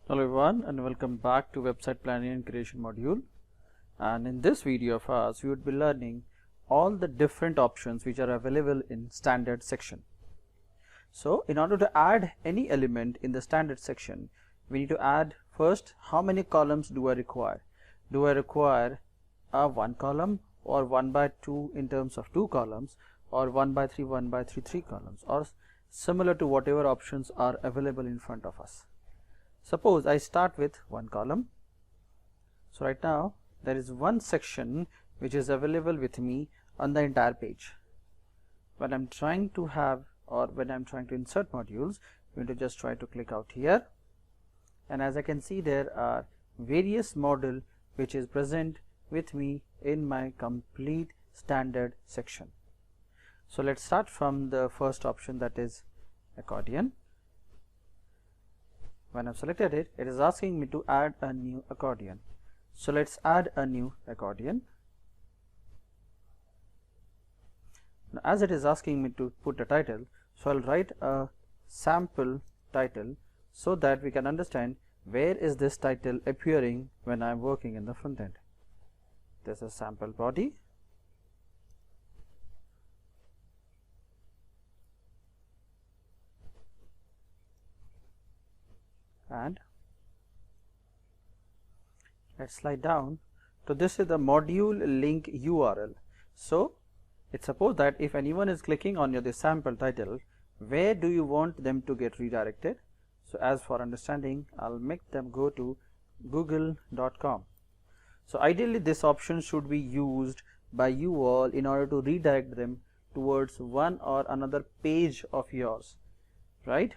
Hello everyone and welcome back to website planning and creation module, and in this video of ours we would be learning all the different options which are available in standard section. So in order to add any element in the standard section, we need to add first how many columns do I require. Do I require a 1 column or 1 by 2 in terms of 2 columns, or 1 by 3 1 by 3 3 columns, or similar to whatever options are available in front of us. Suppose I start with 1 column. So right now there is one section which is available with me on the entire page. When I'm trying to have, or when I'm trying to insert modules, I'm going to just try to click out here, and as I can see there are various model which is present with me in my complete standard section. So let's start from the first option, that is accordion. When I've selected it, it is asking me to add a new accordion. So let's add a new accordion. Now, as it is asking me to put a title, so I'll write a sample title so that we can understand where is this title appearing when I'm working in the front end. There's a sample body, and let's slide down to this is the module link URL. So it's suppose that if anyone is clicking on your sample title, where do you want them to get redirected? So as for understanding, I'll make them go to google.com. So ideally this option should be used by you all in order to redirect them towards one or another page of yours, right?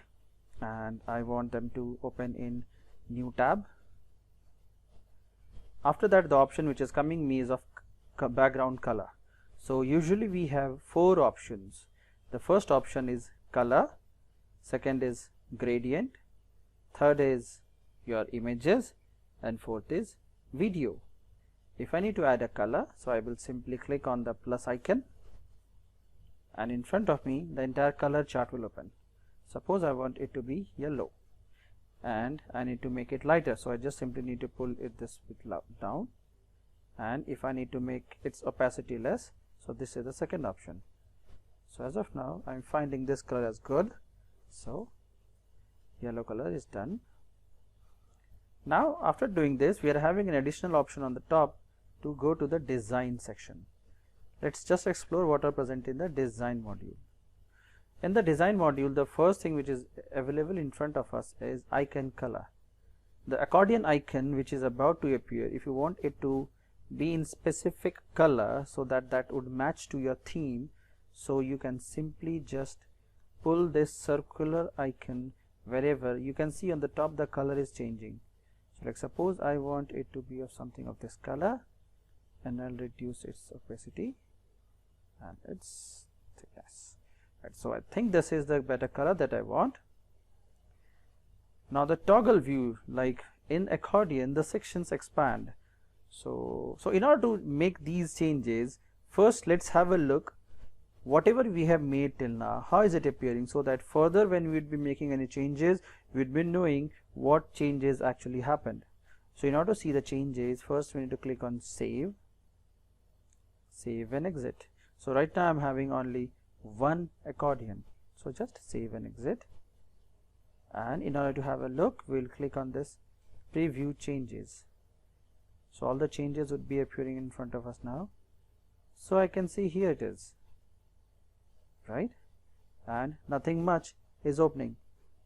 And I want them to open in new tab. After that, the option which is coming me is of background color. So usually we have 4 options. The first option is color, second is gradient, third is your images, and fourth is video. If I need to add a color, so I will simply click on the plus icon, and in front of me the entire color chart will open. Suppose I want it to be yellow and I need to make it lighter, so I just simply need to pull it this bit down, and if I need to make its opacity less, so this is the second option. So as of now I'm finding this color as good, so yellow color is done. Now after doing this, we are having an additional option on the top to go to the design section. Let's just explore what are present in the design module. In the design module, the first thing which is available in front of us is icon color. The accordion icon which is about to appear, if you want it to be in specific color so that that would match to your theme, so you can simply just pull this circular icon wherever. You can see on the top the color is changing. So like suppose I want it to be of something of this color, and I'll reduce its opacity and its thickness. Right, so I think this is the better color that I want. Now the toggle view, like in accordion, the sections expand. So in order to make these changes, first let's have a look whatever we have made till now, how is it appearing, so that further when we would be making any changes, we would be knowing what changes actually happened. So in order to see the changes, first we need to click on save and exit. So right now I'm having only one accordion, so just save and exit, and in order to have a look, we'll click on this preview changes. So all the changes would be appearing in front of us now. So I can see here it is, right, and nothing much is opening.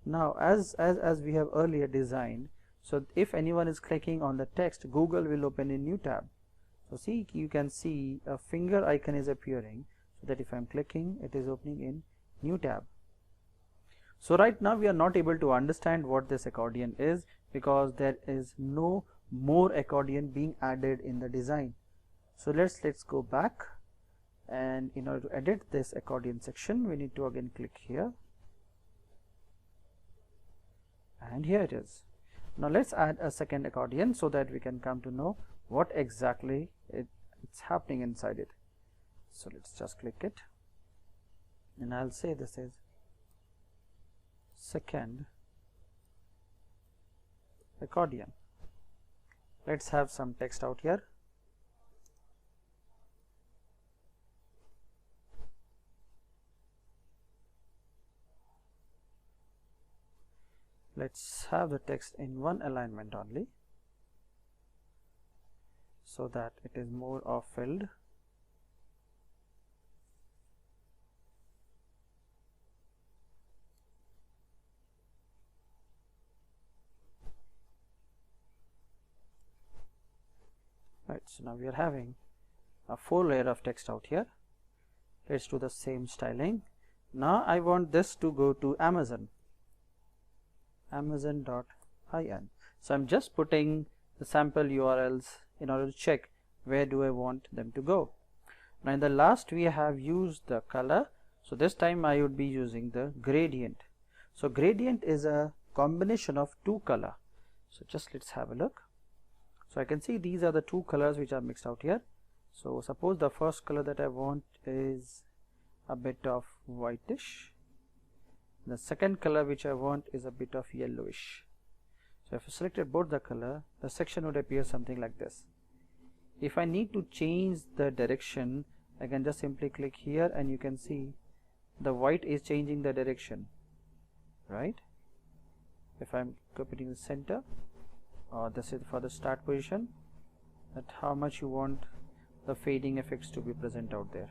Now as we have earlier designed, so if anyone is clicking on the text, Google will open a new tab. So see, you can see a finger icon is appearing, so that if I'm clicking, it is opening in new tab. So right now we are not able to understand what this accordion is, because there is no more accordion being added in the design. So let's go back, and in order to edit this accordion section, we need to again click here, and here it is. Now let's add a second accordion so that we can come to know what exactly it's happening inside it. So let's just click it, and I'll say this is second accordion. Let's have some text out here. Let's have the text in one alignment only, so that it is more of filled. Right, so now we are having a 4 layer of text out here. Let's do the same styling. Now I want this to go to Amazon, amazon.in. So I'm just putting the sample URLs in order to check where do I want them to go. Now in the last we have used the color, so this time I would be using the gradient. So gradient is a combination of 2 color. So just let's have a look. So I can see these are the 2 colors which are mixed out here. So suppose the first color that I want is a bit of whitish. The second color which I want is a bit of yellowish. So if I selected both the color, the section would appear something like this. If I need to change the direction, I can just simply click here and you can see the white is changing the direction, right? If I'm putting the center, or this is for the start position, that how much you want the fading effects to be present out there,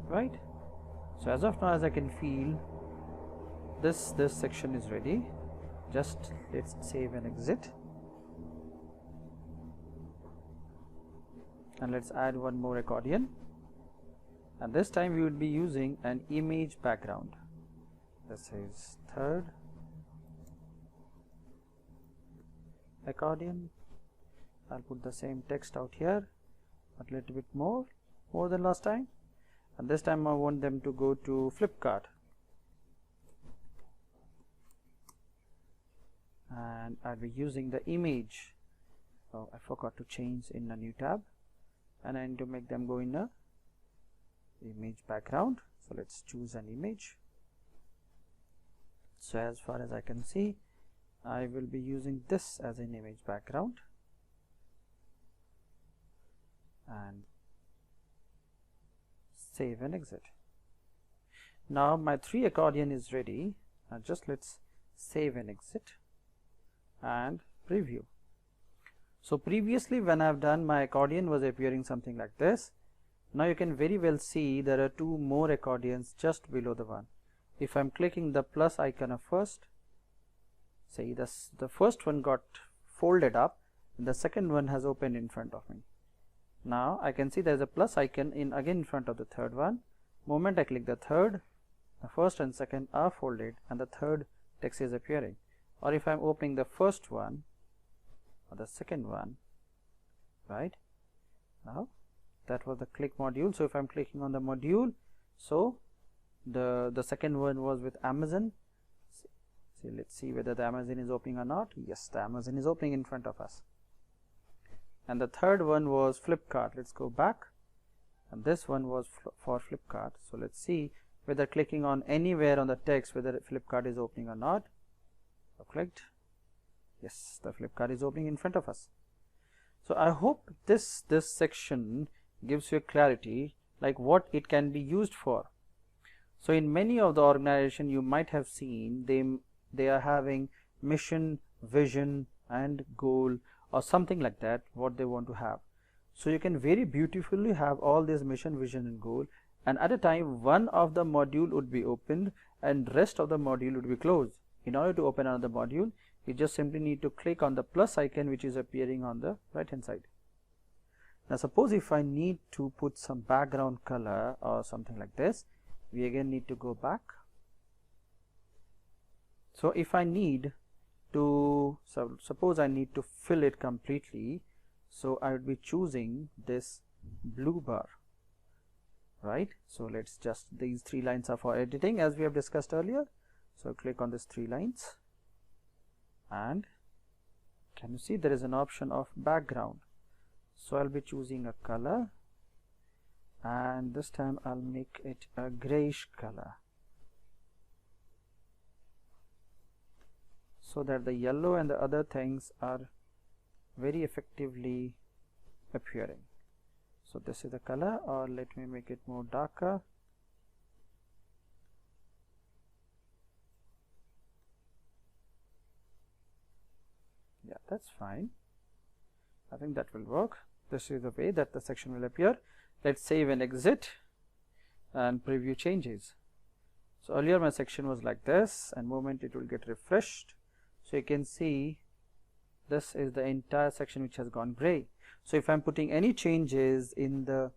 right? So as of now, as I can feel, this section is ready. Just let's save and exit, and let's add one more accordion, and this time we would be using an image background. This is third accordion. I'll put the same text out here, but a little bit more than last time, and this time I want them to go to Flipkart, and I'll be using the image. Oh, I forgot to change in a new tab, and I need to make them go in a image background. So let's choose an image. So as far as I can see, I will be using this as an image background, and save and exit. Now my 3 accordion is ready. Now just let's save and exit and preview. So previously when I have done, my accordion was appearing something like this. Now you can very well see there are 2 more accordions just below the one. If I'm clicking the plus icon of first, see the first one got folded up and the second one has opened in front of me. Now I can see there is a plus icon again in front of the third one. Moment I click the third, the first and second are folded and the third text is appearing. Or if I'm opening the first one or the second one, right? Now that was the click module. So if I'm clicking on the module, so the second one was with Amazon. See, let's see whether the Amazon is opening or not. Yes, the Amazon is opening in front of us. And the third one was Flipkart. Let's go back, and this one was for Flipkart. So let's see whether clicking on anywhere on the text whether Flipkart is opening or not. So clicked. Yes, the Flipkart is opening in front of us. So I hope this section gives you clarity like what it can be used for. So in many of the organization you might have seen they are having mission, vision and goal or something like that, what they want to have. So you can very beautifully have all this mission, vision and goal, and at a time one of the module would be opened and rest of the module would be closed. In order to open another module, you just simply need to click on the plus icon which is appearing on the right hand side. Now suppose if I need to put some background color or something like this, we again need to go back. So if I need to, suppose I need to fill it completely, so I would be choosing this blue bar, right? So let's just, these 3 lines are for editing as we have discussed earlier. So click on these 3 lines, and can you see there is an option of background. So I'll be choosing a color, and this time I'll make it a grayish color. so that the yellow and the other things are very effectively appearing. So this is the color, or let me make it more darker. Yeah, that's fine. I think that will work. This is the way that the section will appear. Let's save and exit and preview changes. So earlier my section was like this, and moment it will get refreshed, so you can see this is the entire section which has gone gray. So if I'm putting any changes in the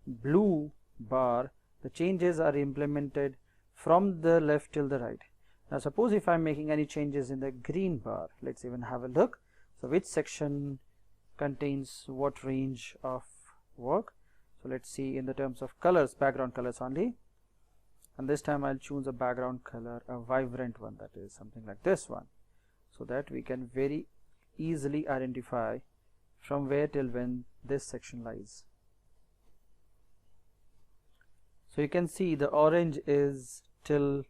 blue bar, the changes are implemented from the left till the right. Now suppose if I'm making any changes in the green bar, let's even have a look. So which section contains what range of work? So let's see in the terms of colors, background colors only, and this time I'll choose a background color, a vibrant one, that is something like this one, so that we can very easily identify from where till when this section lies. So you can see the orange is till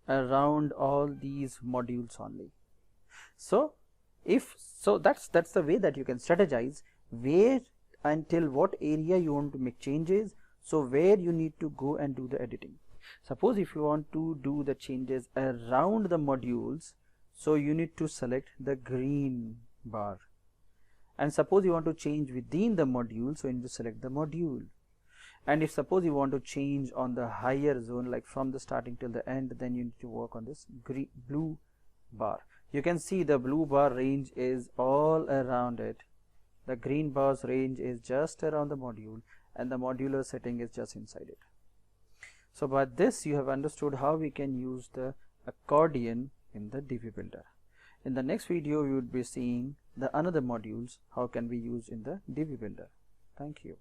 around all these modules only. So that's the way that you can strategize where until what area you want to make changes, so where you need to go and do the editing. Suppose if you want to do the changes around the modules, so you need to select the green bar, and suppose you want to change within the module, so you need to select the module. And if suppose you want to change on the higher zone, like from the starting till the end, then you need to work on this blue bar. You can see the blue bar range is all around it, the green bar's range is just around the module, and the modular setting is just inside it. So by this you have understood how we can use the accordion in the Divi builder. In the next video we would be seeing the another modules how can we use in the Divi builder. Thank you.